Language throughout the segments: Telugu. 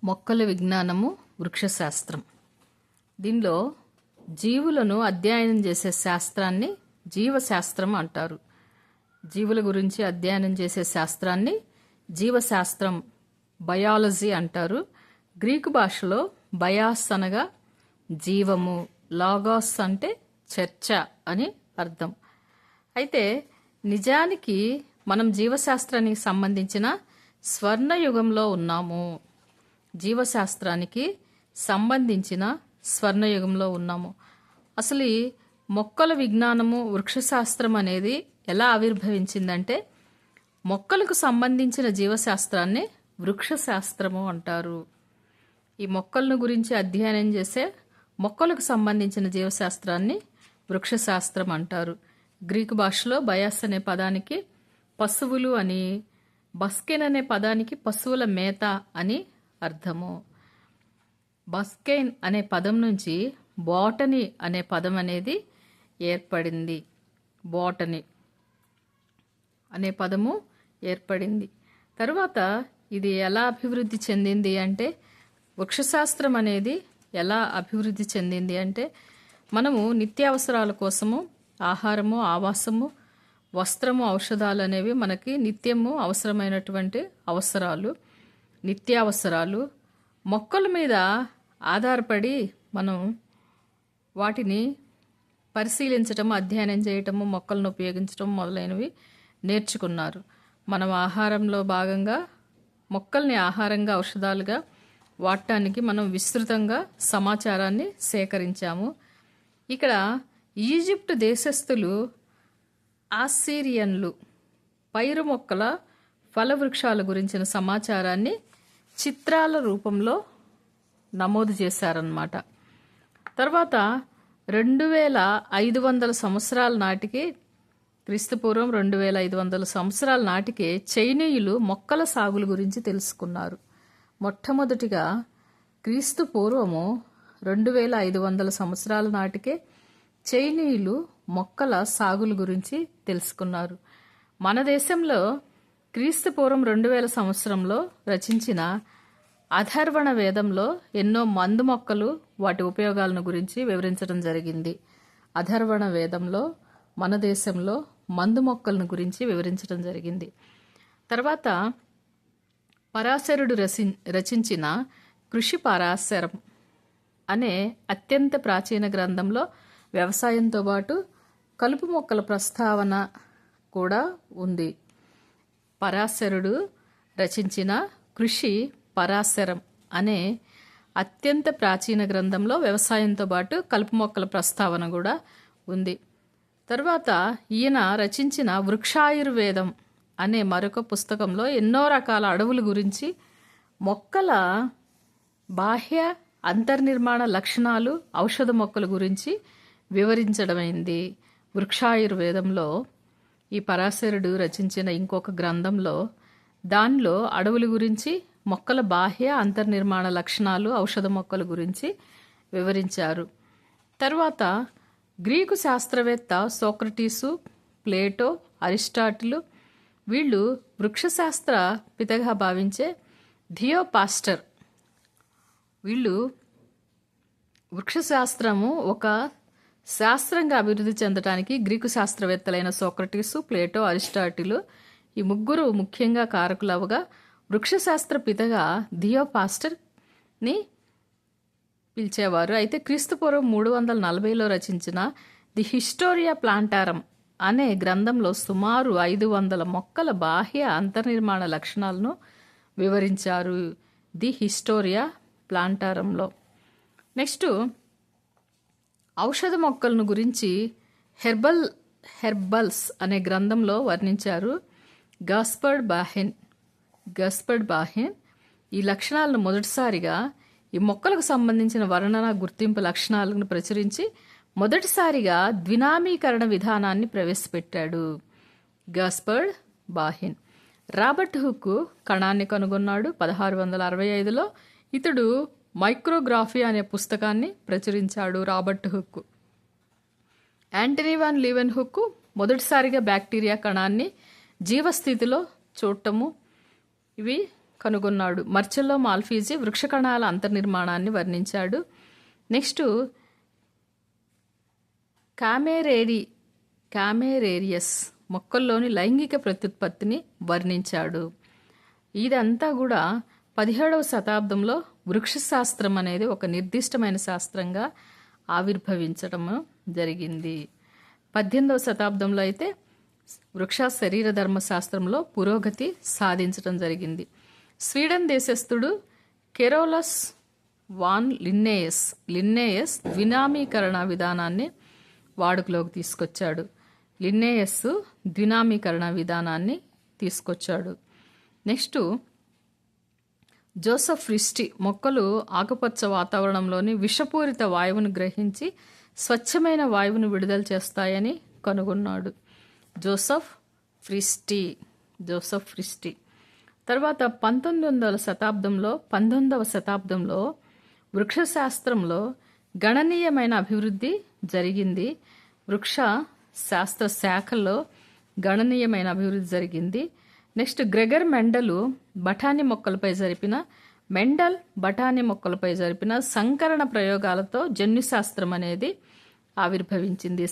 మొక్కల విజ్ఞానము వృక్షశాస్త్రం. దీనిలో జీవులను అధ్యయనం చేసే శాస్త్రాన్ని జీవశాస్త్రం అంటారు. జీవుల గురించి అధ్యయనం చేసే శాస్త్రాన్ని జీవశాస్త్రం, బయాలజీ అంటారు. గ్రీకు భాషలో బయాస్ అనగా జీవము, లాగోస్ అంటే చర్చ అని అర్థం. అయితే నిజానికి మనం జీవశాస్త్రానికి సంబంధించిన స్వర్ణయుగంలో ఉన్నాము. జీవశాస్త్రానికి సంబంధించిన స్వర్ణయుగంలో ఉన్నాము. అసలు ఈ మొక్కల విజ్ఞానము వృక్షశాస్త్రం అనేది ఎలా ఆవిర్భవించిందంటే, మొక్కలకు సంబంధించిన జీవశాస్త్రాన్ని వృక్షశాస్త్రము అంటారు. ఈ మొక్కలను గురించి అధ్యయనం చేసే మొక్కలకు సంబంధించిన జీవశాస్త్రాన్ని వృక్షశాస్త్రం అంటారు. గ్రీకు భాషలో బయాస్ అనే పదానికి పశువులు అని, బస్కెన్ అనే పదానికి పశువుల మేత అని అర్థము. బస్కెన్ అనే పదం నుంచి బాటనీ అనే పదం అనేది ఏర్పడింది. బాటనీ అనే పదము ఏర్పడింది. తరువాత ఇది ఎలా అభివృద్ధి చెందింది అంటే, వృక్షశాస్త్రం అనేది ఎలా అభివృద్ధి చెందింది అంటే, మనము నిత్యావసరాల కోసము ఆహారము, ఆవాసము, వస్త్రము, ఔషధాలు అనేవి మనకి నిత్యము అవసరమైనటువంటి అవసరాలు, నిత్యావసరాలు. మొక్కల మీద ఆధారపడి మనం వాటిని పరిశీలించటము, అధ్యయనం చేయటము, మొక్కలను ఉపయోగించటం మొదలైనవి నేర్చుకున్నారు. మనం ఆహారంలో భాగంగా మొక్కల్ని ఆహారంగా, ఔషధాలుగా వాడటానికి మనం విస్తృతంగా సమాచారాన్ని సేకరించాము. ఇక్కడ ఈజిప్ట్ దేశస్థులు ఆస్సిరియన్లు పైరు మొక్కల ఫలవృక్షాల గురించిన సమాచారాన్ని చిత్రాల రూపంలో నమోదు చేశారన్నమాట. తర్వాత 2500 సంవత్సరాల నాటికి, క్రీస్తుపూర్వం 2500 సంవత్సరాల నాటికే చైనీయులు మొక్కల సాగుల గురించి తెలుసుకున్నారు. మొట్టమొదటిగా క్రీస్తు పూర్వము 2500 సంవత్సరాల నాటికే చైనీయులు మొక్కల సాగుల గురించి తెలుసుకున్నారు. మన దేశంలో క్రీస్తు పూర్వం 2000 సంవత్సరంలో రచించిన అథర్వణ వేదంలో ఎన్నో మందు మొక్కలు, వాటి ఉపయోగాలను గురించి వివరించడం జరిగింది. అథర్వణ వేదంలో మన దేశంలో మందు మొక్కలను గురించి వివరించడం జరిగింది. తర్వాత పరాశరుడు రచించిన కృషి పరాశరం అనే అత్యంత ప్రాచీన గ్రంథంలో వ్యవసాయంతో పాటు కలుపు మొక్కల ప్రస్తావన కూడా ఉంది. పరాశరుడు రచించిన కృషి పరాశరం అనే అత్యంత ప్రాచీన గ్రంథంలో వ్యవసాయంతో పాటు కలుపు మొక్కల ప్రస్తావన కూడా ఉంది. తర్వాత ఈయన రచించిన వృక్షాయుర్వేదం అనే మరొక పుస్తకంలో ఎన్నో రకాల అడవుల గురించి, మొక్కల బాహ్య అంతర్నిర్మాణ లక్షణాలు, ఔషధ మొక్కల గురించి వివరించడమైంది. వృక్షాయుర్వేదంలో ఈ పరాశరుడు రచించిన ఇంకొక గ్రంథంలో దానిలో అడవుల గురించి, మొక్కల బాహ్య అంతర్నిర్మాణ లక్షణాలు, ఔషధ మొక్కల గురించి వివరించారు. తర్వాత గ్రీకు శాస్త్రవేత్త సోక్రటీసు, ప్లేటో, అరిస్టాటిలు వీళ్ళు వృక్షశాస్త్ర పితగా భావించే థియోపాస్టర్ వీళ్ళు వృక్షశాస్త్రము ఒక శాస్త్రంగా అభివృద్ధి చెందడానికి గ్రీకు శాస్త్రవేత్తలైన సోక్రటీసు, ప్లేటో, అరిస్టాటిలు ఈ ముగ్గురు ముఖ్యంగా కారకులవగా, వృక్షశాస్త్ర పితగా థియోపాస్టర్ని పిలిచేవారు. అయితే క్రీస్తుపూర్వం 340లో రచించిన ది హిస్టోరియా ప్లాంటారం అనే గ్రంథంలో సుమారు 500 మొక్కల బాహ్య అంతర్నిర్మాణ లక్షణాలను వివరించారు. The hysteria ప్లాంటారంలో. నెక్స్ట్ ఔషధ మొక్కలను గురించి హెర్బల్స్ అనే గ్రంథంలో వర్ణించారు గాస్పర్డ్ బాహెన్. ఈ లక్షణాలను మొదటిసారిగా, ఈ మొక్కలకు సంబంధించిన వర్ణన, గుర్తింపు లక్షణాలను ప్రచురించి మొదటిసారిగా ద్వినామీకరణ విధానాన్ని ప్రవేశపెట్టాడు గాస్పర్డ్ బాహెన్. రాబర్ట్ హుక్ కణాన్ని కనుగొన్నాడు 1665లో. ఇతడు మైక్రోగ్రాఫీ అనే పుస్తకాన్ని ప్రచురించాడు Robert hook. Antony van లీవెన్ hook మొదటిసారిగా బ్యాక్టీరియా కణాన్ని జీవస్థితిలో చూడటము, ఇవి కనుగొన్నాడు. మర్చెల్లో మాల్ఫీజీ వృక్ష కణాల అంతర్నిర్మాణాన్ని వర్ణించాడు. నెక్స్ట్ కామెరేరియస్ మొక్కల్లోని లైంగిక ప్రత్యుత్పత్తిని వర్ణించాడు. ఇదంతా కూడా 17వ శతాబ్దంలో వృక్షశాస్త్రం అనేది ఒక నిర్దిష్టమైన శాస్త్రంగా ఆవిర్భవించడం జరిగింది. 18వ శతాబ్దంలో అయితే వృక్ష శరీర ధర్మశాస్త్రంలో పురోగతి సాధించడం జరిగింది. స్వీడన్ దేశస్థుడు కెరోలస్ వాన్ లిన్నేయస్ ద్వినామీకరణ విధానాన్ని వాడుకలోకి తీసుకొచ్చాడు. లిన్నేయస్ ద్వినామీకరణ విధానాన్ని తీసుకొచ్చాడు. నెక్స్ట్ జోసెఫ్ రిస్టీ మొక్కలు ఆకుపచ్చ వాతావరణంలోని విషపూరిత వాయువును గ్రహించి స్వచ్ఛమైన వాయువును విడుదల చేస్తాయని కనుగొన్నాడు. జోసెఫ్ ఫ్రిస్టీ. తర్వాత 19వ శతాబ్దంలో వృక్షశాస్త్రంలో గణనీయమైన అభివృద్ధి జరిగింది. వృక్ష శాస్త్ర శాఖల్లో గణనీయమైన అభివృద్ధి జరిగింది. నెక్స్ట్ గ్రెగర్ మెండల్ బఠానీ మొక్కలపై జరిపిన సంకరణ ప్రయోగాలతో జన్యుశాస్త్రం అనేది ఆవిర్భవించింది.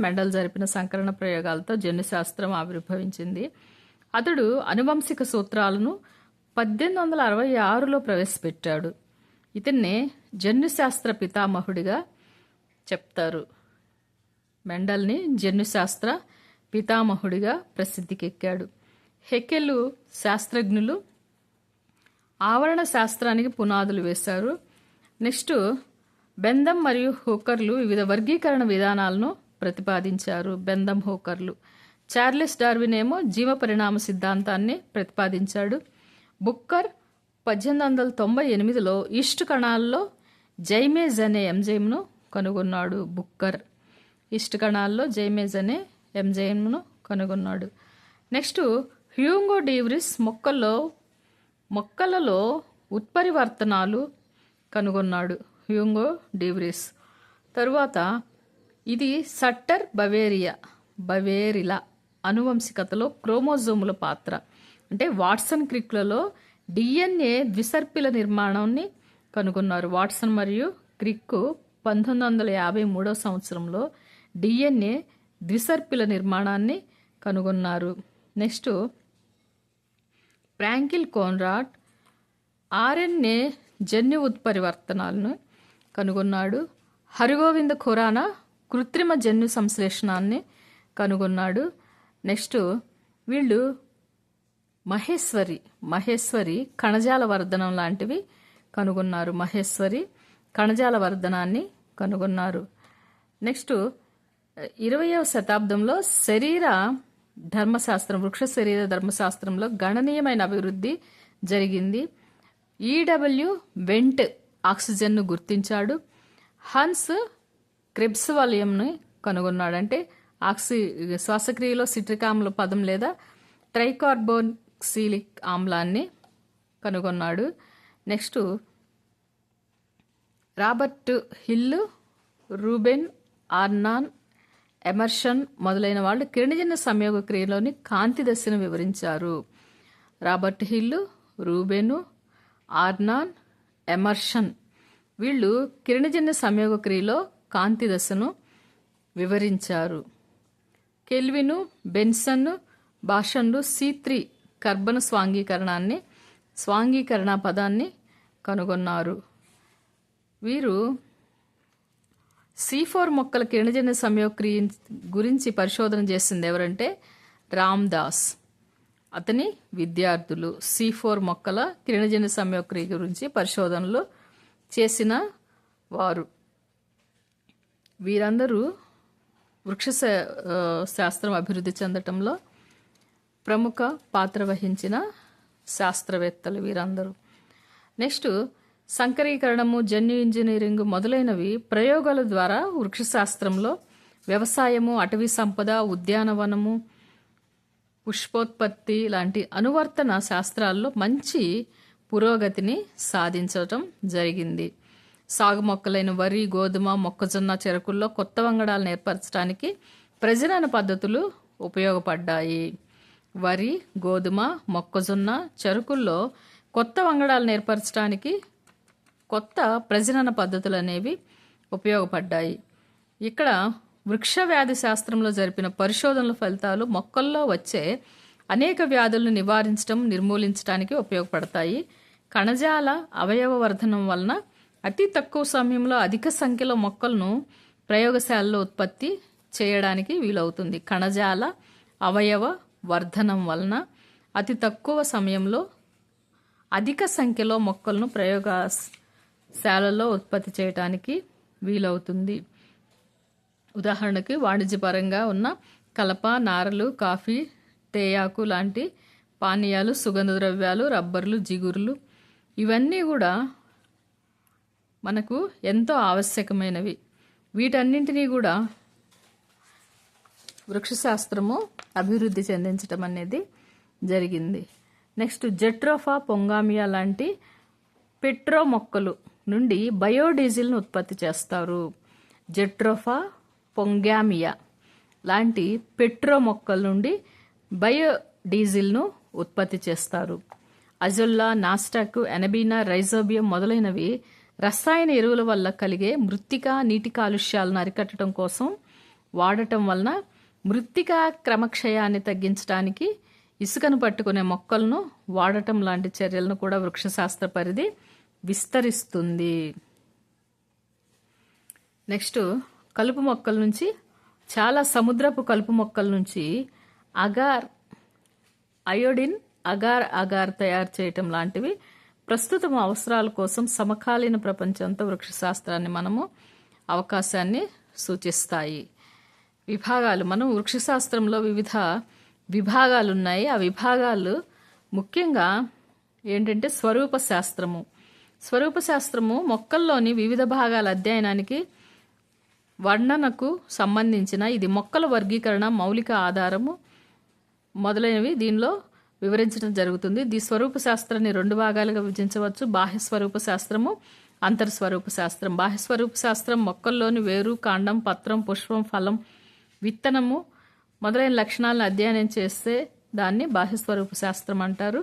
మెండల్ జరిపిన సంకరణ ప్రయోగాలతో జన్యుశాస్త్రం ఆవిర్భవించింది. అతడు అనువంశిక సూత్రాలను 1866లో ప్రవేశపెట్టాడు. ఇతన్నే జన్యుశాస్త్ర పితామహుడిగా చెప్తారు. మెండల్ని జన్యుశాస్త్ర పితామహుడిగా ప్రసిద్ధికెక్కాడు. హెకెలు శాస్త్రజ్ఞులు ఆవరణ శాస్త్రానికి పునాదులు వేశారు. నెక్స్ట్ బెందం మరియు హూకర్లు వివిధ వర్గీకరణ విధానాలను ప్రతిపాదించారు. చార్లెస్ డార్విన్ ఏమో జీవ పరిణామ సిద్ధాంతాన్ని ప్రతిపాదించాడు. బుక్కర్ 1898లో ఈస్ట్ కణాల్లో జైమేజ్ అనే ఎంజైమ్ను కనుగొన్నాడు. నెక్స్ట్ హ్యూగో డీవ్రిస్ మొక్కలలో ఉత్పరివర్తనాలు కనుగొన్నాడు. తరువాత ఇది సట్టర్ బవేరిలా అనువంశికతలో క్రోమోజోముల పాత్ర. అంటే వాట్సన్ క్రిక్లలో డిఎన్ఏ ద్విసర్పిల నిర్మాణాన్ని కనుగొన్నారు. వాట్సన్ మరియు క్రిక్ 1953 సంవత్సరంలో డిఎన్ఏ ద్విసర్పిల నిర్మాణాన్ని కనుగొన్నారు. నెక్స్ట్ ఫ్రాంకిల్ కోన్రాడ్ ఆర్ఎన్ఏ జన్యు ఉత్పరివర్తనాలను కనుగొన్నాడు. హరిగోవింద ఖురానా కృత్రిమ జన్యు సంశ్లేషణాన్ని కనుగొన్నాడు. నెక్స్ట్ వీళ్ళు మహేశ్వరి కణజాల వర్ధనం లాంటివి కనుగొన్నారు. కణజాల వర్ధనాన్ని కనుగొన్నారు. నెక్స్ట్ 20వ శతాబ్దంలో వృక్ష శరీర ధర్మశాస్త్రంలో గణనీయమైన అభివృద్ధి జరిగింది. ఈడబ్ల్యూ వెంట్ ఆక్సిజన్ను గుర్తించాడు. హన్స్ క్రెబ్స్వాలియంని కనుగొన్నాడు. అంటే శ్వాసక్రియలో సిట్రిక్ ఆమ్ల పదం లేదా ట్రైకార్బోక్సిలిక్ ఆమ్లాన్ని కనుగొన్నాడు. Next Robert hill, Reuben ఆర్నాన్, Emerson మొదలైన వాళ్ళు కిరణజన్య సంయోగ క్రియలోని కాంతి దశను వివరించారు. రాబర్ట్ హిల్, రూబెను, ఆర్నాన్, ఎమర్సన్ వీళ్ళు కిరణజన్య సంయోగ క్రియలో కాంతి దశను వివరించారు. కెల్విను, బెన్సన్, భాషన్లు C3 కర్బన స్వాంగీకరణ పదాన్ని కనుగొన్నారు. వీరు C4 మొక్కల కిరణజన్య సంయోగక్రియ గురించి పరిశోధన చేసింది ఎవరంటే రామ్దాస్, అతని విద్యార్థులు. C4 మొక్కల కిరణజన్య సంయోగక్రియ గురించి పరిశోధనలు చేసిన వారు. వీరందరూ వృక్ష శాస్త్రం అభివృద్ధి చెందటంలో ప్రముఖ పాత్ర వహించిన శాస్త్రవేత్తలు వీరందరూ. నెక్స్ట్ సంకరీకరణము, జన్యు ఇంజనీరింగ్ మొదలైనవి ప్రయోగాల ద్వారా వృక్షశాస్త్రంలో వ్యవసాయము, అటవీ సంపద, ఉద్యానవనము, పుష్పోత్పత్తి లాంటి అనువర్తన శాస్త్రాల్లో మంచి పురోగతిని సాధించటం జరిగింది. సాగు మొక్కలైన వరి, గోధుమ, మొక్కజొన్న, చెరుకుల్లో కొత్త వంగడాలను ఏర్పరచడానికి ప్రజనన పద్ధతులు ఉపయోగపడ్డాయి. వరి, గోధుమ, మొక్కజొన్న, చెరుకుల్లో కొత్త వంగడాలను ఏర్పరచడానికి కొత్త ప్రజనన పద్ధతులు అనేవి ఉపయోగపడ్డాయి. ఇక్కడ వృక్ష వ్యాధి శాస్త్రంలో జరిపిన పరిశోధనల ఫలితాలు మొక్కల్లో వచ్చే అనేక వ్యాధులను నివారించడం, నిర్మూలించడానికి ఉపయోగపడతాయి. కణజాల అవయవ వర్ధనం వలన అతి తక్కువ సమయంలో అధిక సంఖ్యలో మొక్కలను ప్రయోగశాలలో ఉత్పత్తి చేయడానికి వీలవుతుంది. కణజాల అవయవ వర్ధనం వలన అతి తక్కువ సమయంలో అధిక సంఖ్యలో మొక్కలను ప్రయోగశాలలో ఉత్పత్తి చేయడానికి వీలవుతుంది. ఉదాహరణకి వాణిజ్యపరంగా ఉన్న కలప, నారలు, కాఫీ, తేయాకు లాంటి పానీయాలు, సుగంధ ద్రవ్యాలు, రబ్బర్లు, జిగురులు ఇవన్నీ కూడా మనకు ఎంతో ఆవశ్యకమైనవి. వీటన్నింటినీ కూడా వృక్షశాస్త్రము అభివృద్ధి చెందించడం అనేది జరిగింది. నెక్స్ట్ జెట్రోఫా పొంగామియా లాంటి పెట్రో మొక్కలు నుండి బయోడీజిల్ను ఉత్పత్తి చేస్తారు. జెట్రోఫా పొంగామియా లాంటి పెట్రో మొక్కల నుండి బయోడీజిల్ను ఉత్పత్తి చేస్తారు. అజొల్లా, నాస్టాక్, ఎనబీనా, రైజోబియం మొదలైనవి రసాయన ఎరువుల వల్ల కలిగే మృత్తికా, నీటి కాలుష్యాలను అరికట్టడం కోసం వాడటం వలన మృత్తికా క్రమక్షయాన్ని తగ్గించడానికి ఇసుకను పట్టుకునే మొక్కలను వాడటం లాంటి చర్యలను కూడా వృక్షశాస్త్ర పరిధి విస్తరిస్తుంది. నెక్స్ట్ కలుపు మొక్కల నుంచి, చాలా సముద్రపు కలుపు మొక్కల నుంచి అగార్, అయోడిన్, అగార్ తయారు చేయటం లాంటివి ప్రస్తుతం అవసరాల కోసం సమకాలీన ప్రపంచంతో వృక్షశాస్త్రాన్ని మనము అవకాశాన్ని సూచిస్తాయి. విభాగాలు, మనం వృక్షశాస్త్రంలో వివిధ విభాగాలు ఉన్నాయి. ఆ విభాగాలు ముఖ్యంగా ఏంటంటే స్వరూప శాస్త్రము. స్వరూప శాస్త్రము మొక్కల్లోని వివిధ భాగాల అధ్యయనానికి, వర్ణనకు సంబంధించిన ఇది మొక్కల వర్గీకరణ, మౌలిక ఆధారము మొదలైనవి దీనిలో వివరించడం జరుగుతుంది. ఈ స్వరూప శాస్త్రాన్ని రెండు భాగాలుగా విభజించవచ్చు. బాహ్య స్వరూప శాస్త్రము, అంతర్స్వరూప శాస్త్రం. బాహ్య స్వరూప శాస్త్రం మొక్కల్లోని వేరు, కాండం, పత్రం, పుష్పం, ఫలం, విత్తనము మొదలైన లక్షణాలను అధ్యయనం చేస్తే దాన్ని బాహ్య స్వరూప శాస్త్రం అంటారు.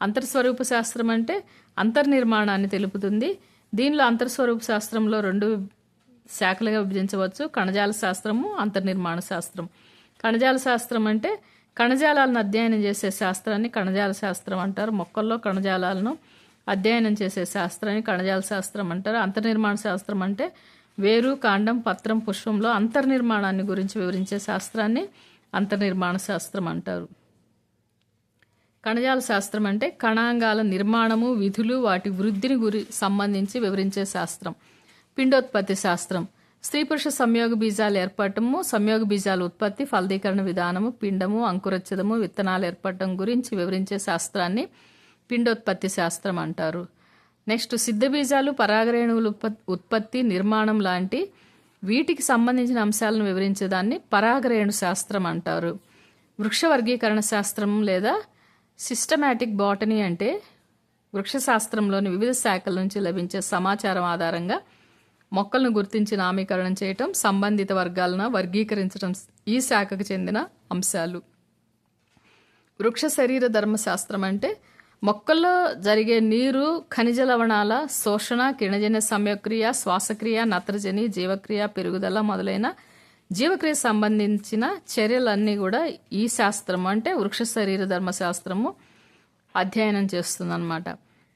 అంతర్స్వరూప శాస్త్రం అంటే అంతర్నిర్మాణాన్ని తెలుపుతుంది. దీనిలో అంతర్స్వరూప శాస్త్రంలో రెండు శాఖలుగా విభజించవచ్చు: కణజాల శాస్త్రము, అంతర్నిర్మాణ శాస్త్రం. కణజాల శాస్త్రం అంటే కణజాలాలను అధ్యయనం చేసే శాస్త్రాన్ని కణజాల శాస్త్రం అంటారు. మొక్కల్లో కణజాలాలను అధ్యయనం చేసే శాస్త్రాన్ని కణజాల శాస్త్రం అంటారు. అంతర్నిర్మాణ శాస్త్రం అంటే వేరు, కాండం, పత్రం, పుష్పంలో అంతర్నిర్మాణాన్ని గురించి వివరించే శాస్త్రాన్ని అంతర్నిర్మాణ శాస్త్రం అంటారు. కణజాల శాస్త్రం అంటే కణాంగాల నిర్మాణము, విధులు, వాటి వృద్ధిని సంబంధించి వివరించే శాస్త్రం. పిండోత్పత్తి శాస్త్రం స్త్రీ పురుష సంయోగ బీజాలు ఏర్పడటము, సంయోగ బీజాల ఉత్పత్తి, ఫలదీకరణ విధానము, పిండము, అంకురచ్చదము, విత్తనాలు ఏర్పడటం గురించి వివరించే శాస్త్రాన్ని పిండోత్పత్తి శాస్త్రం అంటారు. నెక్స్ట్ సిద్ధ బీజాలు, పరాగరేణువుల ఉత్పత్తి, నిర్మాణం లాంటి వీటికి సంబంధించిన అంశాలను వివరించేదాన్ని పరాగరేణు శాస్త్రం అంటారు. వృక్ష వర్గీకరణ శాస్త్రం లేదా సిస్టమాటిక్ బాటనీ అంటే వృక్షశాస్త్రంలోని వివిధ శాఖల నుంచి లభించే సమాచారం ఆధారంగా మొక్కలను గుర్తించి నామీకరణం చేయటం, సంబంధిత వర్గాలను వర్గీకరించడం ఈ శాఖకు చెందిన అంశాలు. వృక్ష శరీర ధర్మశాస్త్రం అంటే మొక్కల్లో జరిగే నీరు, ఖనిజ లవణాల శోషణ, కిరణజన్య సంయోక్రియ, శ్వాసక్రియ, నత్రజని, జీవక్రియ, పెరుగుదల మొదలైన జీవక్రియ సంబంధించిన చర్యలన్నీ కూడా ఈ శాస్త్రం అంటే వృక్ష శరీర ధర్మశాస్త్రము అధ్యయనం చేస్తుందన్నమాట.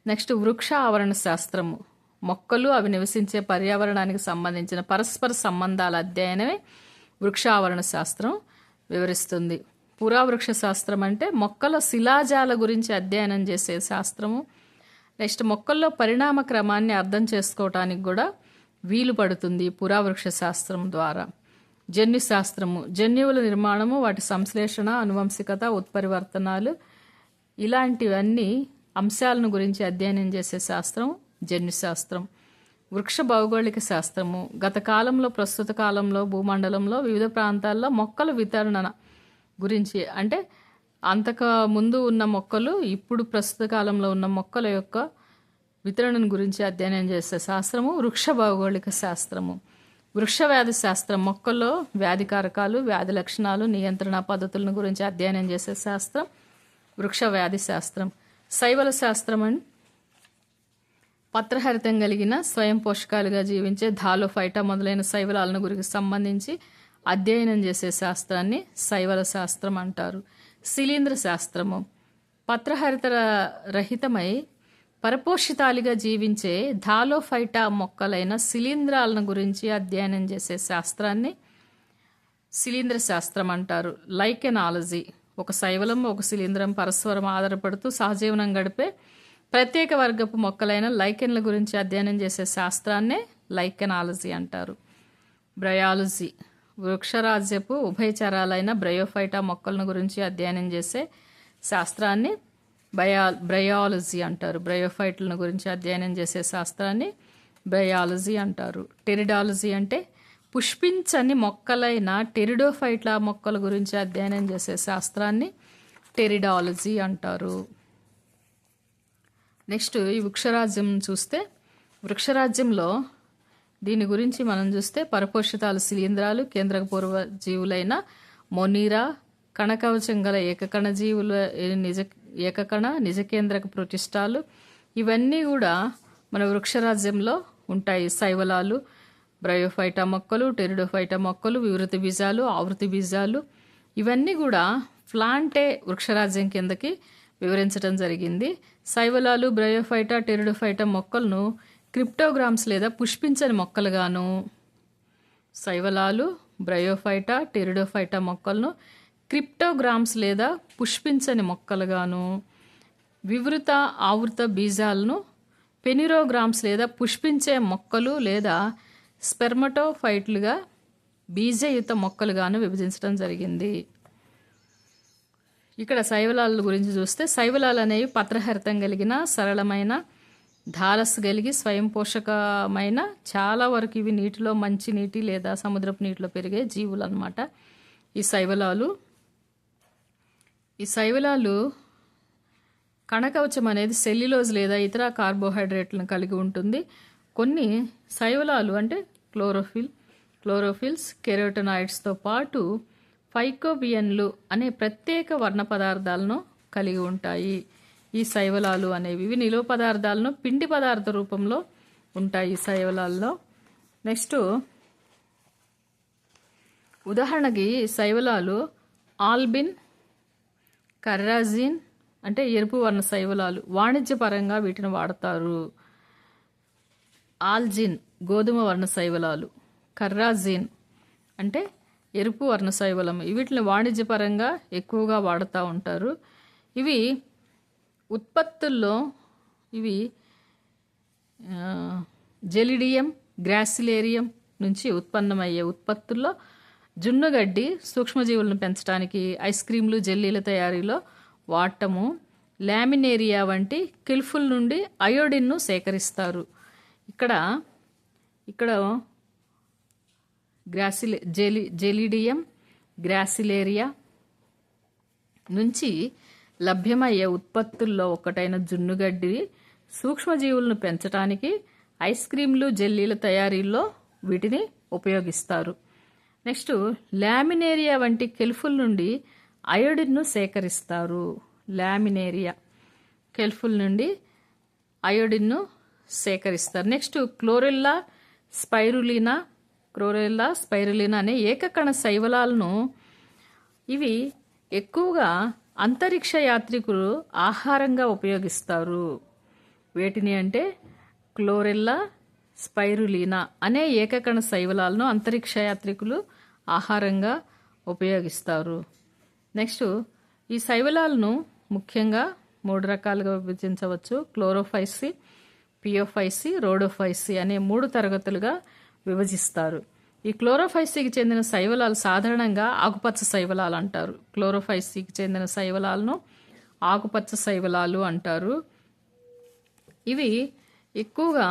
నెక్స్ట్ వృక్ష ఆవరణ శాస్త్రము మొక్కలు అవి నివసించే పర్యావరణానికి సంబంధించిన పరస్పర సంబంధాల అధ్యయనమే వృక్ష ఆవరణ శాస్త్రం వివరిస్తుంది. పురావృక్ష శాస్త్రం అంటే మొక్కల శిలాజాల గురించి అధ్యయనం చేసే శాస్త్రము. నెక్స్ట్ మొక్కల్లో పరిణామ క్రమాన్ని అర్థం చేసుకోవటానికి కూడా వీలు పడుతుంది పురావృక్ష శాస్త్రం ద్వారా. జన్యు శాస్త్రము జన్యువుల నిర్మాణము, వాటి సంశ్లేషణ, అనువంశికత, ఉత్పరివర్తనాలు ఇలాంటివన్నీ అంశాలను గురించి అధ్యయనం చేసే శాస్త్రం జన్యు శాస్త్రం. వృక్ష భౌగోళిక శాస్త్రము గత కాలంలో, ప్రస్తుత కాలంలో, భూమండలంలో వివిధ ప్రాంతాల్లో మొక్కల వితరణ గురించి అంటే అంతకు ముందు ఉన్న మొక్కలు, ఇప్పుడు ప్రస్తుత కాలంలో ఉన్న మొక్కల యొక్క వితరణను గురించి అధ్యయనం చేసే శాస్త్రము వృక్ష భౌగోళిక శాస్త్రము. వృక్షవ్యాధి శాస్త్రం మొక్కల్లో వ్యాధికారకాలు, వ్యాధి లక్షణాలు, నియంత్రణ పద్ధతులను గురించి అధ్యయనం చేసే శాస్త్రం వృక్షవ్యాధి శాస్త్రం. శైవల శాస్త్రం అని పత్రహరితం కలిగిన స్వయం పోషకాలుగా జీవించే ధాలోఫైటా మొదలైన శైవలాలను గురించి సంబంధించి అధ్యయనం చేసే శాస్త్రాన్ని శైవల శాస్త్రం అంటారు. శిలీంద్ర శాస్త్రము పత్రహరిత రహితమై పరపోషితాలుగా జీవించే ధాలోఫైటా మొక్కలైన శిలీంధ్రాలను గురించి అధ్యయనం చేసే శాస్త్రాన్ని శిలీంద్ర శాస్త్రం అంటారు. లైకెనాలజీ ఒక శైవలం ఒక శిలీంద్రం పరస్పరం ఆధారపడుతూ సహజీవనం గడిపే ప్రత్యేక వర్గపు మొక్కలైన లైకెన్ల గురించి అధ్యయనం చేసే శాస్త్రాన్నే లైకెనాలజీ అంటారు. బ్రయాలజీ వృక్షరాజ్యపు ఉభయచరాలైన బ్రయోఫైటా మొక్కలను గురించి అధ్యయనం చేసే శాస్త్రాన్ని బ్రయాలజీ అంటారు. బ్రయోఫైట్లను గురించి అధ్యయనం చేసే శాస్త్రాన్ని బ్రయాలజీ అంటారు. టెరిడాలజీ అంటే పుష్పించని మొక్కలైన టెరిడోఫైట్ల మొక్కల గురించి అధ్యయనం చేసే శాస్త్రాన్ని టెరిడాలజీ అంటారు. నెక్స్ట్ ఈ వృక్షరాజ్యం చూస్తే వృక్షరాజ్యంలో దీని గురించి మనం చూస్తే పరపోషితాలు శిలీంధ్రాలు, కేంద్రక పూర్వ జీవులైన మొనీరా, కణకవచం గల ఏకకణ జీవుల ఏకకణ నిజకేంద్రక ప్రతిష్టాలు ఇవన్నీ కూడా మన వృక్షరాజ్యంలో ఉంటాయి. శైవలాలు, బ్రయోఫైటా మొక్కలు, టెరిడోఫైటా మొక్కలు, వివృతి బీజాలు, ఆవృతి బీజాలు ఇవన్నీ కూడా ప్లాంటే వృక్షరాజ్యం కిందకి వివరించడం జరిగింది. శైవలాలు, బ్రయోఫైటా, టెరిడోఫైటా మొక్కలను క్రిప్టోగ్రామ్స్ లేదా పుష్పించని మొక్కలుగాను, శైవలాలు, బ్రయోఫైటా, టెరిడోఫైటా మొక్కలను క్రిప్టోగ్రామ్స్ లేదా పుష్పించని మొక్కలుగాను, వివృత ఆవృత బీజాలను పెనిరోగ్రామ్స్ లేదా పుష్పించే మొక్కలు లేదా స్పెర్మటోఫైట్లుగా బీజయుత మొక్కలుగాను విభజించడం జరిగింది. ఇక్కడ శైవలాల గురించి చూస్తే శైవలాలు అనేవి పత్రహరితం కలిగిన సరళమైన ధారస్సు కలిగి స్వయం పోషకమైన చాలా వరకు ఇవి నీటిలో మంచి నీటి లేదా సముద్రపు నీటిలో పెరిగే జీవులు అన్నమాట. ఈ శైవలాలు కణకవచం అనేది సెల్యులోజ్ లేదా ఇతర కార్బోహైడ్రేట్లను కలిగి ఉంటుంది. కొన్ని శైవలాలు అంటే క్లోరోఫిల్స్, కెరోటనాయిడ్స్తో పాటు ఫైకోబియన్లు అనే ప్రత్యేక వర్ణ పదార్థాలను కలిగి ఉంటాయి. ఈ శైవలాలు అనేవి ఇవి నిలువ పదార్థాలను పిండి పదార్థ రూపంలో ఉంటాయి ఈ శైవలాల్లో. నెక్స్ట్ ఉదాహరణకి శైవలాలు ఆల్బిన్, కర్రాజిన్ అంటే ఎరుపు వర్ణ శైవలాలు, వాణిజ్యపరంగా వీటిని వాడతారు. ఆల్జిన్ గోధుమ వర్ణ శైవలాలు, కర్రాజిన్ అంటే ఎరుపు వర్ణ శైవలం, వీటిని వాణిజ్యపరంగా ఎక్కువగా వాడుతూ ఉంటారు. ఇవి ఉత్పత్తుల్లో జెలిడియం, గ్రాసిలేరియం నుంచి ఉత్పన్నమయ్యే ఉత్పత్తుల్లో జున్నుగడ్డి సూక్ష్మజీవులను పెంచడానికి, ఐస్ క్రీంలు, జెల్లీల తయారీలో వాడటము, లామినేరియా వంటి కిల్ఫుల్ నుండి అయోడిన్ను సేకరిస్తారు. ఇక్కడ జెలిడియం, గ్రాసిలేరియా నుంచి లభ్యమయ్యే ఉత్పత్తుల్లో ఒకటైన జున్నుగడ్డి సూక్ష్మజీవులను పెంచడానికి, ఐస్ క్రీంలు, జెల్లీల తయారీల్లో వీటిని ఉపయోగిస్తారు. నెక్స్ట్ లామినేరియా వంటి కెల్ఫుల్ నుండి అయోడిన్ను సేకరిస్తారు. లామినేరియా కెల్ఫుల్ నుండి అయోడిన్ను సేకరిస్తారు. నెక్స్ట్ క్లోరెల్లా స్పైరులినా అనే ఏకకణ శైవలాలను ఇవి ఎక్కువగా అంతరిక్ష యాత్రికులు ఆహారంగా ఉపయోగిస్తారు. వేటిని అంటే క్లోరెల్లా స్పైరులినా అనే ఏకకణ శైవలాలను అంతరిక్ష యాత్రికులు ఆహారంగా ఉపయోగిస్తారు. నెక్స్ట్ ఈ శైవలాలను ముఖ్యంగా 3 రకాలుగా విభజించవచ్చు. క్లోరోఫైసి, పియోఫైసి, రోడోఫైసి అనే 3 తరగతులుగా విభజిస్తారు. ఈ క్లోరోఫైసికి చెందిన శైవలాలు సాధారణంగా ఆకుపచ్చ శైవలాలు అంటారు. క్లోరోఫైసికి చెందిన శైవలాలను ఆకుపచ్చ శైవలాలు అంటారు. ఇవి ఎక్కువగా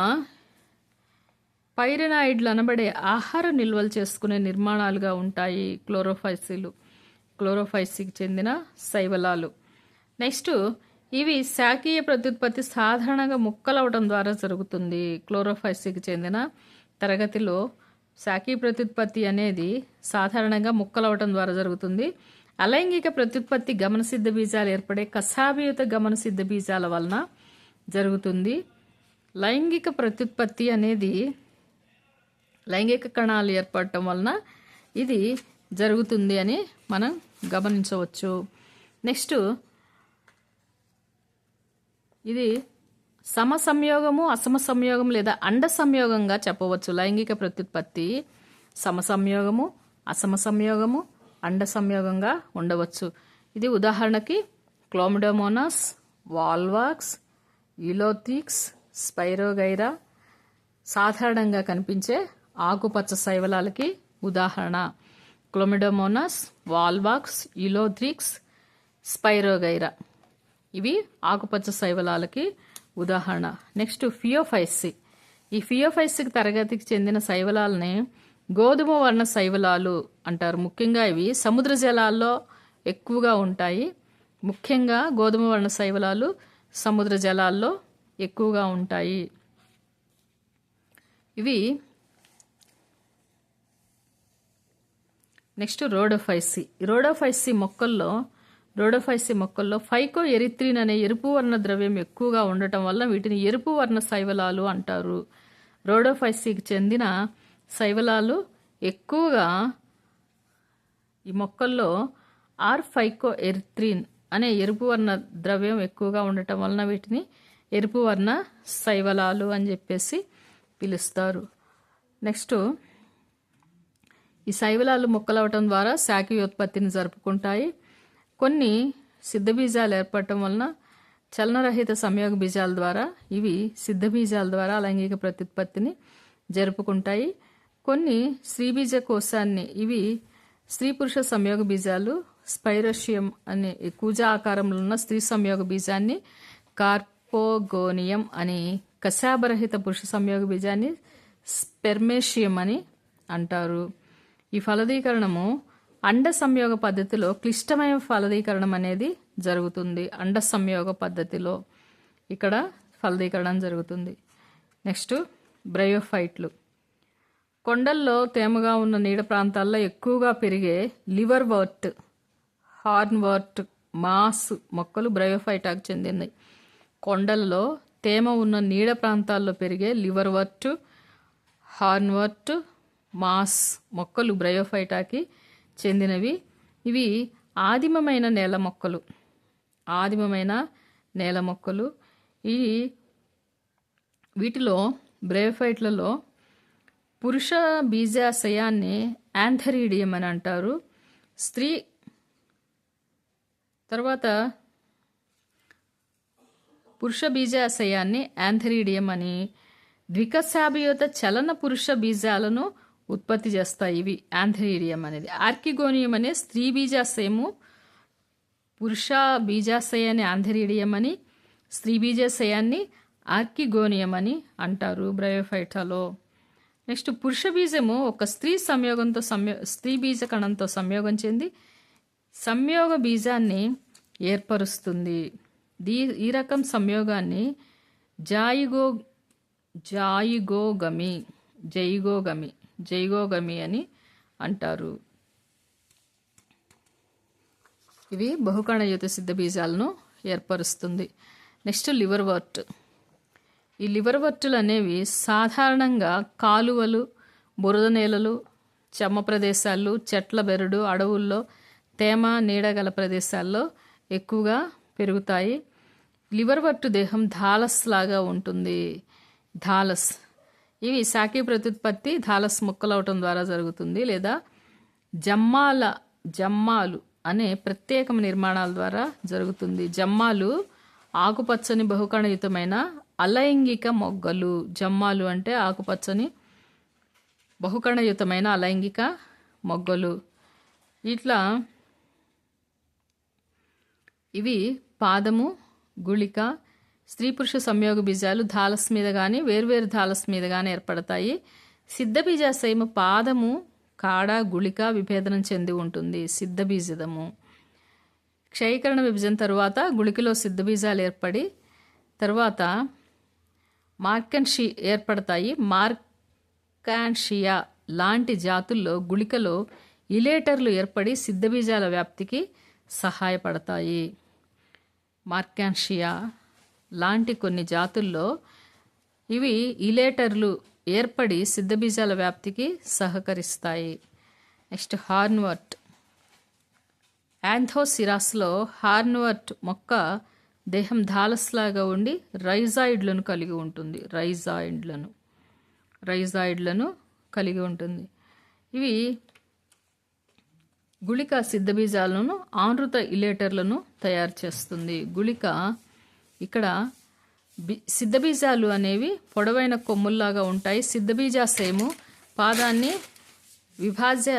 పైరెనాయిడ్లు అనబడే ఆహార నిల్వలు చేసుకునే నిర్మాణాలుగా ఉంటాయి. క్లోరోఫైసికి చెందిన శైవలాలు. నెక్స్ట్ ఇవి శాఖీయ ప్రత్యుత్పత్తి సాధారణంగా ముక్కలవడం ద్వారా జరుగుతుంది. క్లోరోఫైసికి చెందిన తరగతిలో శాఖీ ప్రత్యుత్పత్తి అనేది సాధారణంగా ముక్కలవటం ద్వారా జరుగుతుంది. అలైంగిక ప్రత్యుత్పత్తి గమనసిద్ధ బీజాలు ఏర్పడే కశాభియుత గమనసిద్ధ బీజాల వలన జరుగుతుంది. లైంగిక ప్రత్యుత్పత్తి అనేది లైంగిక కణాలు ఏర్పడటం వలన ఇది జరుగుతుంది అని మనం గమనించవచ్చు. నెక్స్ట్ ఇది సమ సంయోగము, అసమ సంయోగం లేదా అండ సంయోగంగా చెప్పవచ్చు. లైంగిక ప్రత్యుత్పత్తి సమ సంయోగము, అసమ సంయోగము, అండ సంయోగంగా ఉండవచ్చు. ఇది ఉదాహరణకి క్లోమిడోమోనాస్, వాల్వాక్స్, యులోథిక్స్, స్పైరోగైరా సాధారణంగా కనిపించే ఆకుపచ్చ శైవలాలకి ఉదాహరణ. క్లోమిడోమోనాస్, వాల్వాక్స్, యులోథిక్స్, స్పైరోగైరా ఇవి ఆకుపచ్చ శైవలాలకి ఉదాహరణ. Next Phaeophyceae. ఈ ఫియోఫైసిక్ తరగతికి చెందిన శైవలాలని గోధుమ వర్ణ శైవలాలు అంటారు. ముఖ్యంగా ఇవి సముద్ర జలాల్లో ఎక్కువగా ఉంటాయి. ముఖ్యంగా గోధుమ వర్ణ శైవలాలు సముద్ర జలాల్లో ఎక్కువగా ఉంటాయి. ఇవి నెక్స్ట్ రోడోఫైసి. రోడోఫైసి మొక్కల్లో ఫైకో ఎరిత్రిన్ అనే ఎరుపు వర్ణ ద్రవ్యం ఎక్కువగా ఉండటం వల్ల వీటిని ఎరుపు వర్ణ శైవలాలు అంటారు. రోడోఫైసికి చెందిన శైవలాలు ఎక్కువగా ఈ మొక్కల్లో ఫైకో ఎరిత్రిన్ అనే ఎరుపు వర్ణ ద్రవ్యం ఎక్కువగా ఉండటం వలన వీటిని ఎరుపు వర్ణ శైవలాలు అని చెప్పేసి పిలుస్తారు. నెక్స్ట్ ఈ శైవలాలు మొక్కలవటం ద్వారా శాఖీయోత్పత్తిని జరుపుకుంటాయి. కొన్ని సిద్ధబీజాలు ఏర్పడటం వలన చలనరహిత సంయోగ బీజాల ద్వారా ఇవి సిద్ధబీజాల ద్వారా లైంగిక ప్రత్యుత్పత్తిని జరుపుకుంటాయి. కొన్ని స్త్రీబీజ కోశాన్ని ఇవి స్త్రీ పురుష సంయోగ బీజాలు స్పైరోషియం అనే కూజా ఆకారంలో ఉన్న స్త్రీ సంయోగ బీజాన్ని కార్పోగోనియం అని, కశాభరహిత పురుష సంయోగ బీజాన్ని స్పెర్మేషియం అని అంటారు. ఈ ఫలదీకరణము అండ సంయోగ పద్ధతిలో క్లిష్టమైన ఫలదీకరణం అనేది జరుగుతుంది. అండ సంయోగ పద్ధతిలో ఇక్కడ ఫలదీకరణం జరుగుతుంది. నెక్స్ట్ బ్రయోఫైట్లు. కొండల్లో తేమగా ఉన్న నీడ ప్రాంతాల్లో ఎక్కువగా పెరిగే లివర్వర్ట్, హార్న్వర్ట్, మాస్ మొక్కలు బ్రయోఫైటాకు చెందినవి. కొండల్లో తేమ ఉన్న నీడ ప్రాంతాల్లో పెరిగే లివర్వర్ట్, హార్న్వర్ట్, మాస్ మొక్కలు బ్రయోఫైటాకి చెందినవి. ఇవి ఆదిమమైన నేల మొక్కలు. వీటిలో బ్రయోఫైట్లలో పురుష బీజాశయాన్ని యాంథరీడియం అని అంటారు. పురుష బీజాశయాన్ని యాంథరీడియం అని, ద్వికశాభియుత చలన పురుష బీజాలను ఉత్పత్తి చేస్తాయి ఇవి యాంథరీడియం అనేది. ఆర్కిగోనియం అనే స్త్రీ బీజాశయము, పురుష బీజాశయాన్ని యాంథరీడియం అని, స్త్రీ బీజాశయాన్ని ఆర్కిగోనియం అని అంటారు బ్రయోఫైటాలో. నెక్స్ట్ పురుష బీజము ఒక స్త్రీ బీజ కణంతో సంయోగం చెంది సంయోగ బీజాన్ని ఏర్పరుస్తుంది. ఈ రకం సంయోగాన్ని జైగోగమి అని అంటారు. ఇవి బహుకణయుత సిద్ధ బీజాలను ఏర్పరుస్తుంది. నెక్స్ట్ లివర్వర్ట్. ఈ లివర్వర్టులు అనేవి సాధారణంగా కాలువలు, బురద నేలలు, చెమ్మ ప్రదేశాలు, చెట్ల బెరడు, అడవుల్లో తేమ నీడగల ప్రదేశాల్లో ఎక్కువగా పెరుగుతాయి. లివర్వర్టు దేహం థాలస్ లాగా ఉంటుంది. ఇవి శాఖీ ప్రత్యుత్పత్తి థాలస్ ముక్కలవటం ద్వారా జరుగుతుంది, లేదా జమ్మాలు అనే ప్రత్యేక నిర్మాణాల ద్వారా జరుగుతుంది. జమ్మాలు ఆకుపచ్చని బహుకణయుతమైన అలైంగిక మొగ్గలు. జమ్మాలు అంటే ఆకుపచ్చని బహుకణయుతమైన అలైంగిక మొగ్గలు. ఇవి పాదము, గుళిక, స్త్రీ పురుష సంయోగ బీజాలు థాలస్ మీద కానీ వేర్వేరు థాలస్ మీద కానీ ఏర్పడతాయి. సిద్ధ బీజాశయము పాదము, కాడ, గుళిక విభేదనం చెంది ఉంటుంది. సిద్ధ బీజదము క్షయీకరణ విభజన తరువాత గుళికలో సిద్ధ బీజాలు ఏర్పడి తర్వాత ఏర్పడతాయి. మార్కాన్షియా లాంటి జాతుల్లో గుళికలో ఇలేటర్లు ఏర్పడి సిద్ధబీజాల వ్యాప్తికి సహాయపడతాయి. మార్కాన్షియా లాంటి కొన్ని జాతుల్లో ఇవి ఇలేటర్లు ఏర్పడి సిద్ధబీజాల వ్యాప్తికి సహకరిస్తాయి. నెక్స్ట్ హార్న్వర్ట్. యాంథోసిరాస్లో హార్న్వర్ట్ మొక్క దేహం ధాలస్లాగా ఉండి రైజాయిడ్లను కలిగి ఉంటుంది. రైజాయిడ్లను కలిగి ఉంటుంది. ఇవి గుళిక సిద్ధబీజాలను ఆనృత ఇలేటర్లను తయారు చేస్తుంది. గుళిక ఇక్కడ సిద్ధబీజాలు అనేవి పొడవైన కొమ్ముల్లాగా ఉంటాయి. సిద్ధబీజాశయము పాదాన్ని విభాజ్య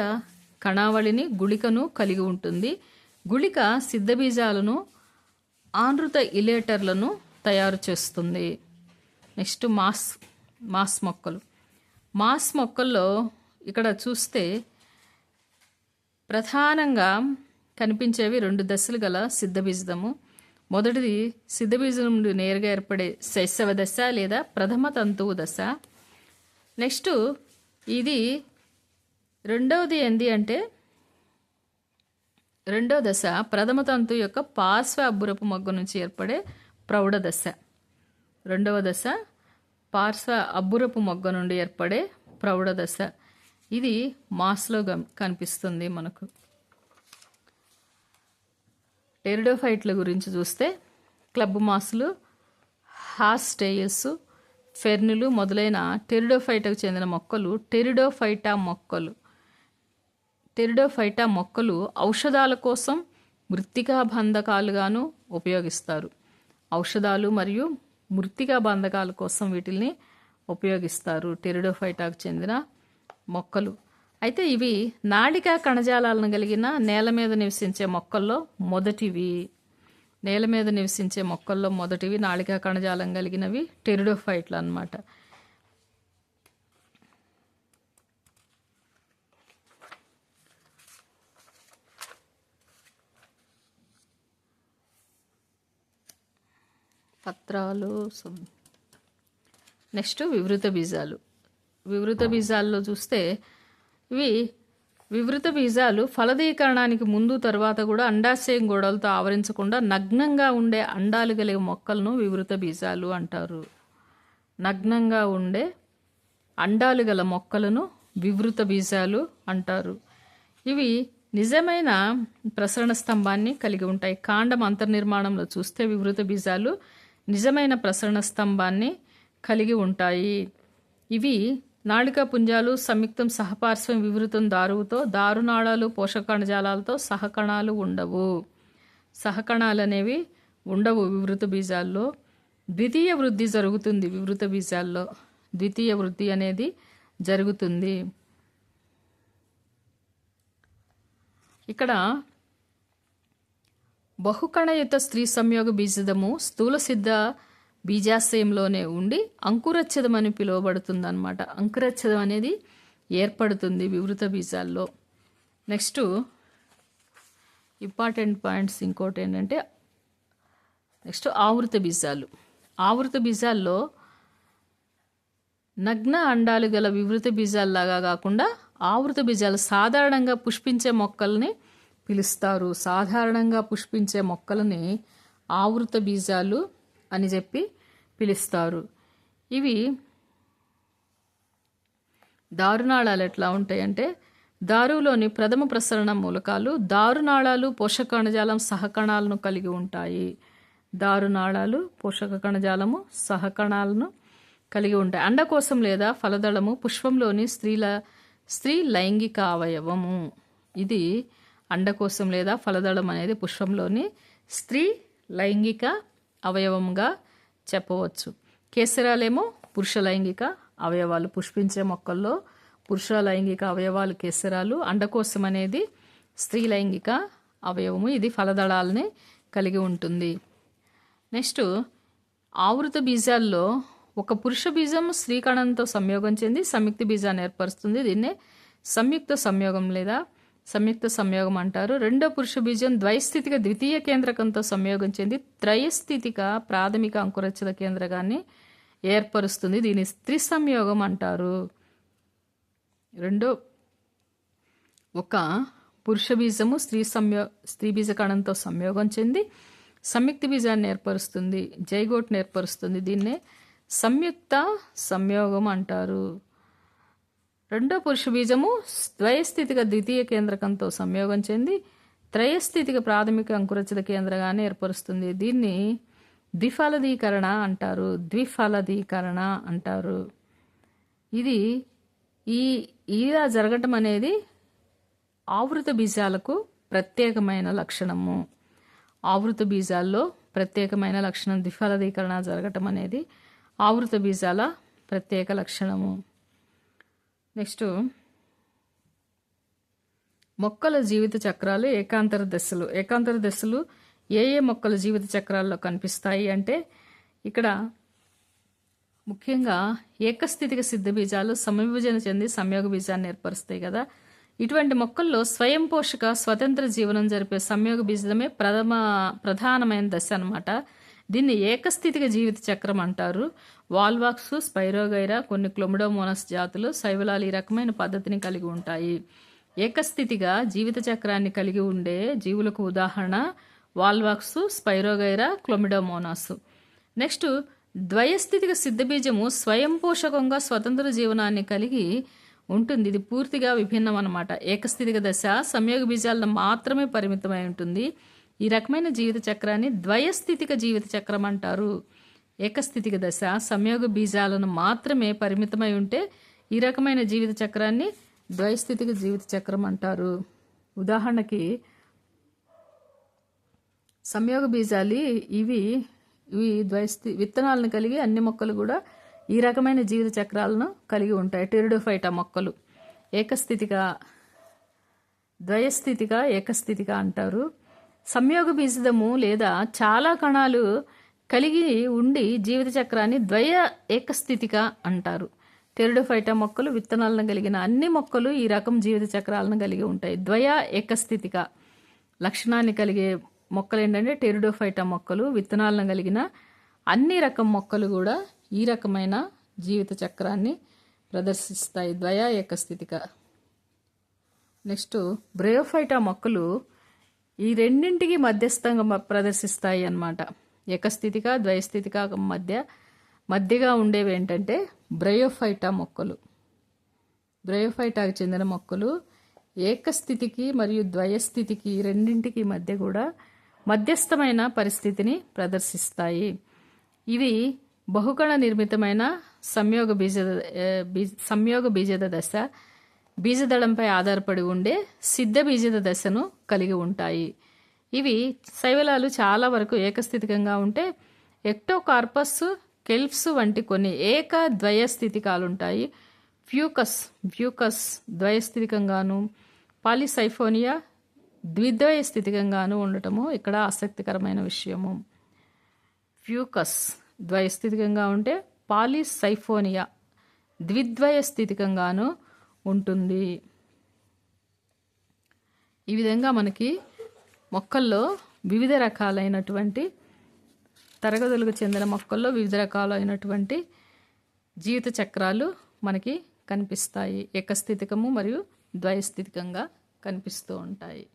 కణావళిని గుళికను కలిగి ఉంటుంది. గుళిక సిద్ధబీజాలను ఆనృత ఇలేటర్లను తయారు చేస్తుంది. నెక్స్ట్ మాస్ మొక్కలు. మాస్ మొక్కల్లో ఇక్కడ చూస్తే ప్రధానంగా కనిపించేవి 2 దశలు గల సిద్ధబీజము. మొదటిది సిద్ధబీజం నుండి నేరుగా ఏర్పడే శైశవ దశ లేదా ప్రథమ తంతువు దశ. నెక్స్ట్ ఇది రెండవది ఏంది అంటే రెండో దశ ప్రథమ తంతు యొక్క పార్శ్వ అబ్బురపు మొగ్గ నుంచి ఏర్పడే ప్రౌఢ దశ. రెండవ దశ పార్శ్వ అబ్బురపు మొగ్గ నుండి ఏర్పడే ప్రౌఢ దశ. ఇది మాస్లో కనిపిస్తుంది మనకు. టెరిడోఫైట్ల గురించి చూస్తే క్లబ్ మాస్లు, హాస్టెయిల్స్, ఫెర్నులు మొదలైన టెరిడోఫైటాకు చెందిన మొక్కలు టెరిడోఫైటా మొక్కలు ఔషధాల కోసం మృత్తికా బంధకాలుగాను ఉపయోగిస్తారు. ఔషధాలు మరియు మృత్తికా బంధకాల కోసం వీటిల్ని ఉపయోగిస్తారు టెరిడోఫైటాకు చెందిన మొక్కలు. అయితే ఇవి నాళికా కణజాలాలను కలిగిన నేల మీద నివసించే మొక్కల్లో మొదటివి నాళికా కణజాలం కలిగినవి టెరిడోఫైట్లు అన్నమాట. పత్రాలు. నెక్స్ట్ వివృత బీజాలు. వివృత బీజాల్లో చూస్తే ఇవి వివృత బీజాలు ఫలదీకరణానికి ముందు తర్వాత కూడా అండాశయం గోడలతో ఆవరించకుండా నగ్నంగా ఉండే అండాలు కలిగే మొక్కలను వివృత బీజాలు అంటారు. నగ్నంగా ఉండే అండాలు గల మొక్కలను వివృత బీజాలు అంటారు. ఇవి నిజమైన ప్రసరణ స్తంభాన్ని కలిగి ఉంటాయి. కాండం అంతర్నిర్మాణంలో చూస్తే వివృత బీజాలు నిజమైన ప్రసరణ స్తంభాన్ని కలిగి ఉంటాయి. ఇవి నాళికా పుంజాలు సంయుక్తం సహపార్శ్వం వివృతం దారువుతో దారునాళాలు పోషక కణజాలాలతో సహకణాలు ఉండవు. సహకణాలు అనేవి ఉండవు వివృత బీజాల్లో. ద్వితీయ వృద్ధి జరుగుతుంది వివృత బీజాల్లో. ద్వితీయ వృద్ధి అనేది జరుగుతుంది. ఇక్కడ బహుకణయుత స్త్రీ సంయోగ బీజదము స్థూల సిద్ధ బీజాశయంలోనే ఉండి అంకురచ్ఛదం అని పిలువబడుతుంది అన్నమాట. అంకురచ్ఛదం అనేది ఏర్పడుతుంది వివృత బీజాల్లో. నెక్స్ట్ ఇంపార్టెంట్ పాయింట్స్ ఇంకోటి ఏంటంటే నెక్స్ట్ ఆవృత బీజాలు. ఆవృత బీజాల్లో నగ్న అండాలు గల వివృత బీజాల్లాగా కాకుండా ఆవృత బీజాలు సాధారణంగా పుష్పించే మొక్కల్ని పిలుస్తారు. సాధారణంగా పుష్పించే మొక్కలని ఆవృత బీజాలు అని చెప్పి పిలుస్తారు. ఇవి దారునాళాలు ఎట్లా ఉంటాయంటే దారువులోని ప్రథమ ప్రసరణ మూలకాలు దారునాళాలు పోషక కణజాలం సహకణాలను కలిగి ఉంటాయి. దారునాళాలు పోషక కణజాలము సహకణాలను కలిగి ఉంటాయి. అండకోశం లేదా ఫలదళము పుష్పంలోని స్త్రీ లైంగిక అవయవము. ఇది అండకోశం లేదా ఫలదళం అనేది పుష్పంలోని స్త్రీ లైంగిక అవయవంగా చెప్పవచ్చు. కేసరాలేమో పురుష లైంగిక అవయవాలు. పుష్పించే మొక్కల్లో పురుష లైంగిక అవయవాలు కేసరాలు. అండకోశం అనేది స్త్రీ లైంగిక అవయవము. ఇది ఫలదళాలని కలిగి ఉంటుంది. నెక్స్ట్ ఆవృత బీజాల్లో ఒక పురుష బీజం స్త్రీ కణంతో సంయోగం చెంది సంయుక్త బీజాన్ని ఏర్పరుస్తుంది. దీన్నే సంయుక్త సంయోగం లేదా సంయుక్త సంయోగం అంటారు. రెండో పురుష బీజం ద్వైస్థితిక ద్వితీయ కేంద్రకంతో సంయోగం చెంది త్రయస్థితిక ప్రాథమిక అంకురచ్ఛద కేంద్రకాన్ని ఏర్పరుస్తుంది. దీన్ని స్త్రీ సంయోగం అంటారు. రెండో ఒక పురుష బీజము స్త్రీ బీజ కణంతో సంయోగం చెంది సంయుక్త బీజాన్ని ఏర్పరుస్తుంది, జైగోట్ని ఏర్పరుస్తుంది. దీన్నే సంయుక్త సంయోగం అంటారు. రెండో పురుష బీజము ద్వయస్థితిక ద్వితీయ కేంద్రకంతో సంయోగం చెంది త్రయస్థితిక ప్రాథమిక అంకురచిత కేంద్రగాన్ని ఏర్పరుస్తుంది. దీన్ని ద్విఫలదీకరణ అంటారు. ఇది ఇలా జరగటం అనేది ఆవృత బీజాలకు ప్రత్యేకమైన లక్షణము. ఆవృత బీజాల్లో ప్రత్యేకమైన లక్షణం ద్విఫలదీకరణ జరగటం అనేది ఆవృత బీజాల ప్రత్యేక లక్షణము. నెక్స్ట్ మొక్కల జీవిత చక్రాలు ఏకాంతర దశలు ఏ మొక్కల జీవిత చక్రాల్లో కనిపిస్తాయి అంటే ఇక్కడ ముఖ్యంగా ఏకస్థితిక సిద్ధ బీజాలు సమవిభజన చెంది సంయోగ బీజాన్ని ఏర్పరుస్తాయి కదా. ఇటువంటి మొక్కల్లో స్వయం పోషక స్వతంత్ర జీవనం జరిపే సంయోగ బీజమే ప్రధానమైన దశ అన్నమాట. దీన్ని ఏకస్థితిక జీవిత చక్రం అంటారు. వాల్వాక్స్, స్పైరోగైరా, కొన్ని క్లోమిడోమోనస్ జాతులు శైవలాలు ఈ రకమైన పద్ధతిని కలిగి ఉంటాయి. ఏకస్థితిగా జీవిత చక్రాన్ని కలిగి ఉండే జీవులకు ఉదాహరణ వాల్వాక్స్, స్పైరోగైరా, క్లోమిడోమోనాస్. నెక్స్ట్ ద్వయస్థితిక సిద్ధబీజము స్వయం పోషకంగా స్వతంత్ర జీవనాన్ని కలిగి ఉంటుంది. ఇది పూర్తిగా విభిన్నం అన్నమాట. ఏకస్థితిక దశ సంయోగ బీజాలను మాత్రమే పరిమితమై ఉంటుంది. ఈ రకమైన జీవిత చక్రాన్ని ద్వయస్థితిక జీవిత చక్రం అంటారు. ఏకస్థితిక దశ సంయోగ బీజాలను మాత్రమే పరిమితమై ఉంటే ఈ రకమైన జీవిత చక్రాన్ని ద్వయస్థితిక జీవిత చక్రం అంటారు. ఉదాహరణకి సంయోగ బీజాలు ఇవి విత్తనాలను కలిగి అన్ని మొక్కలు కూడా ఈ రకమైన జీవిత చక్రాలను కలిగి ఉంటాయి. టెరిడోఫైటా మొక్కలు ఏకస్థితిక, ద్వయస్థితిక, ఏకస్థితిక అంటారు. సంయోగ బీజదము లేదా చాలా కణాలు కలిగి ఉండి జీవిత చక్రాన్ని ద్వయ ఏకస్థితిక అంటారు. టెరిడోఫైటా మొక్కలు విత్తనాలను కలిగిన అన్ని మొక్కలు ఈ రకం జీవిత చక్రాలను కలిగి ఉంటాయి. ద్వయ ఏకస్థితిక లక్షణాన్ని కలిగే మొక్కలు ఏంటంటే టెరిడోఫైటా మొక్కలు. విత్తనాలను కలిగిన అన్ని రకం మొక్కలు కూడా ఈ రకమైన జీవిత చక్రాన్ని ప్రదర్శిస్తాయి, ద్వయ ఏకస్థితిక. నెక్స్ట్ బ్రయోఫైటా మొక్కలు ఈ రెండింటికి మధ్యస్థంగా ప్రదర్శిస్తాయి అన్నమాట. ఏకస్థితిక, ద్వయస్థితిక మధ్యగా ఉండేవి ఏంటంటే బ్రయోఫైటా మొక్కలు. బ్రయోఫైటాకు చెందిన మొక్కలు ఏకస్థితికి మరియు ద్వయస్థితికి రెండింటికి మధ్య కూడా మధ్యస్థమైన పరిస్థితిని ప్రదర్శిస్తాయి. ఇవి బహుకణ నిర్మితమైన సంయోగ బీజద దశ, బీజదళంపై ఆధారపడి ఉండే సిద్ధ బీజద దశను కలిగి ఉంటాయి. ఇవి శైవలాలు చాలా వరకు ఏకస్థితికంగా ఉంటే ఎక్టోకార్పస్, కెల్ప్స్ వంటి కొన్ని ఏక ద్వయస్థితికాలుంటాయి. ఫ్యూకస్ ద్వయస్థితికంగాను, పాలిసైఫోనియా ద్విద్వయస్థితికంగాను ఉండటము ఇక్కడ ఆసక్తికరమైన విషయము. ఫ్యూకస్ ద్వయస్థితికంగా ఉంటే పాలిసైఫోనియా ద్విద్వయస్థితికంగాను ఉంటుంది. ఈ విధంగా మనకి మొక్కల్లో వివిధ రకాలైనటువంటి తరగతులకు చెందిన మొక్కల్లో వివిధ రకాలైనటువంటి జీవిత చక్రాలు మనకి కనిపిస్తాయి. ఏకస్థితికము మరియు ద్వయస్థితికంగా కనిపిస్తూ ఉంటాయి.